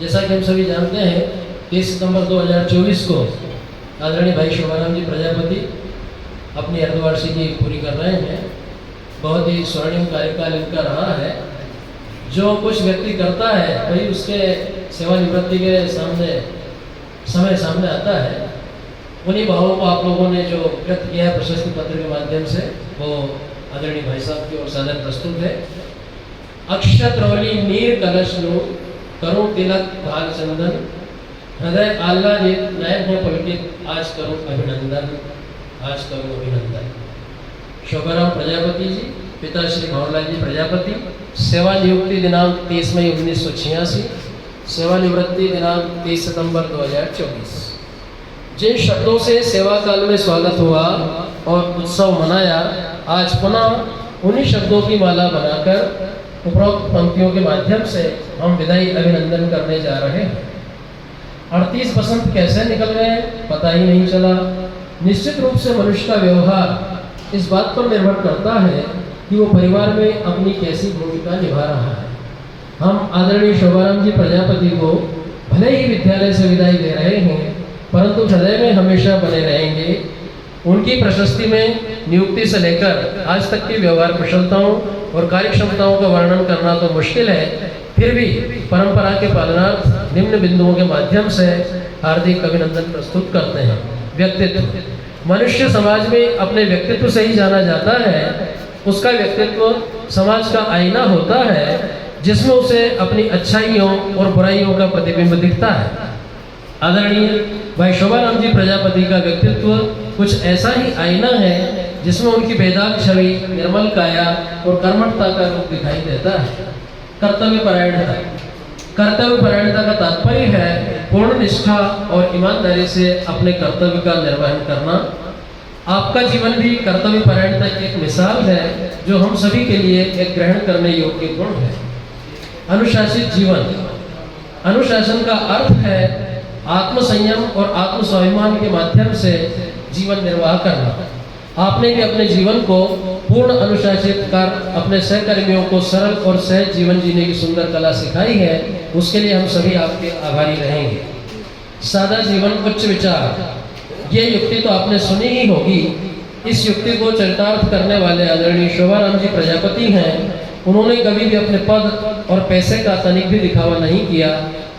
जैसा कि हम सभी जानते हैं 30 सितंबर 2024 को आदरणीय भाई शोभाराम जी प्रजापति अपनी अर्धवार्षिकी पूरी कर रहे हैं। बहुत ही स्वर्णिम कार्यकाल इनका रहा है। जो कुछ व्यक्ति करता है वही उसके सेवानिवृत्ति के समय सामने आता है। उन्हीं भावों को आप लोगों ने जो व्यक्त किया है प्रशस्ति पत्र के माध्यम से, वो आदरणीय भाई साहब की ओर सादर प्रस्तुत है। अक्षत रौली नीर कलश लो करो तिलक भाल चंदन, हृदय आह्लादित नयन हो पलकित आज करो अभिनंदन, आज करो अभिनंदन। शोभाराम प्रजापति जी, पिता श्री भंवरलाल जी प्रजापति, सेवा नियुक्ति दिनांक 30 मई 1986, सेवानिवृत्ति दिनांक 30 सितंबर 2024। जिन शब्दों से सेवा काल में स्वागत हुआ और उत्सव मनाया, आज पुनः उन्हीं शब्दों की माला बनाकर उपरोक्त पंक्तियों के माध्यम से हम विदाई अभिनंदन करने जा रहे हैं। 38 बसंत कैसे निकल गए पता ही नहीं चला। निश्चित रूप से मनुष्य का व्यवहार इस बात पर निर्भर करता है कि वो परिवार में अपनी कैसी भूमिका निभा रहा है। हम आदरणीय शोभाराम जी प्रजापति को भले ही विद्यालय से विदाई दे रहे हैं, परंतु हृदय में हमेशा बने रहेंगे। उनकी प्रशस्ति में नियुक्ति से लेकर आज तक की व्यवहार कुशलताओं और कार्यक्षमताओं का वर्णन करना तो मुश्किल है, फिर भी परंपरा के पालनार्थ निम्न बिंदुओं के माध्यम से हार्दिक अभिनंदन प्रस्तुत करते हैं। व्यक्तित्व मनुष्य समाज में अपने व्यक्तित्व से ही जाना जाता है। उसका व्यक्तित्व समाज का आईना होता है, जिसमें उसे अपनी अच्छाइयों और बुराइयों का प्रतिबिंब दिखता है। आदरणीय भाई शोभाराम जी प्रजापति का व्यक्तित्व कुछ ऐसा ही आईना है जिसमें उनकी बेदाग छवि, निर्मल काया और कर्मठता का रूप दिखाई देता है। कर्तव्यपरायणता, कर्तव्यपरायणता का तात्पर्य है पूर्ण निष्ठा और ईमानदारी से अपने कर्तव्य का निर्वहन करना। आपका जीवन भी कर्तव्यपरायणता की एक मिसाल है, जो हम सभी के लिए एक ग्रहण करने योग्य गुण है। अनुशासित जीवन, अनुशासन का अर्थ है आत्मसंयम और आत्मस्वाभिमान के माध्यम से जीवन निर्वाह करना। आपने भी अपने जीवन को पूर्ण अनुशासित कर अपने सहकर्मियों को सरल और सहज जीवन जीने की सुंदर कला सिखाई है। उसके लिए हम सभी आपके आभारी रहेंगे। सादा जीवन उच्च विचार, ये युक्ति तो आपने सुनी ही होगी। इस युक्ति को चरितार्थ करने वाले आदरणीय शोभाराम जी प्रजापति हैं। उन्होंने कभी भी अपने पद और पैसे का तनिक भी दिखावा नहीं किया।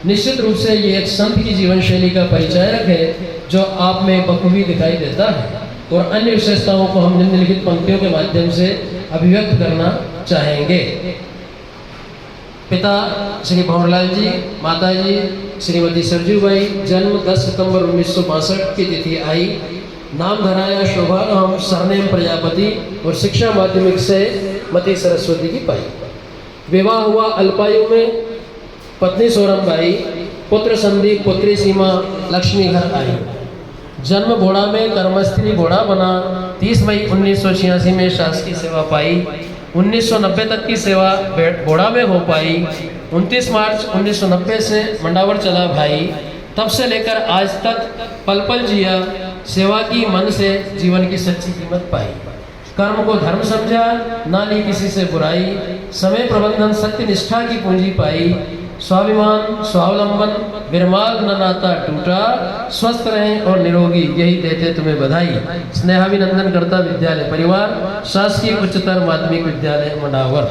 निश्चित रूप से ये एक संत की जीवन शैली का परिचायक है, जो आप में बखूबी दिखाई देता है। और अन्य विशेषताओं को हम निम्नलिखित पंक्तियों के माध्यम से अभिव्यक्त करना चाहेंगे। पिता श्री भंवरलाल जी, माता जी श्रीमती सरजूबाई, जन्म 10 सितंबर 1962 की तिथि आई। नाम धराया शोभाराम, सरनेम प्रजापति और शिक्षा माध्यमिक से मती सरस्वती की पाई। विवाह हुआ अल्पायु में, पत्नी सोरमबाई, पुत्र संदीप, पुत्री सीमा लक्ष्मी घर आई। जन्म बोड़ा में, कर्मस्थली बोड़ा बना। 30 मई 1986 में शासकीय सेवा पाई। 1990 तक की सेवा बोड़ा में हो पाई। 29 मार्च 1990 से मंडावर चला भाई। तब से लेकर आज तक पल पल जिया, सेवा की मन से जीवन की सच्ची कीमत पाई। कर्म को धर्म समझा, ना ली किसी से बुराई। समय प्रबंधन सत्य निष्ठा की पूंजी पाई। स्वाभिमान, स्वावलंबन, विरमाल न नाता टूटा। स्वस्थ रहें और निरोगी, यही देते तुम्हें बधाई। स्नेहाभिनंदन करता विद्यालय परिवार, शासकीय उच्चतर माध्यमिक विद्यालय मंडावर।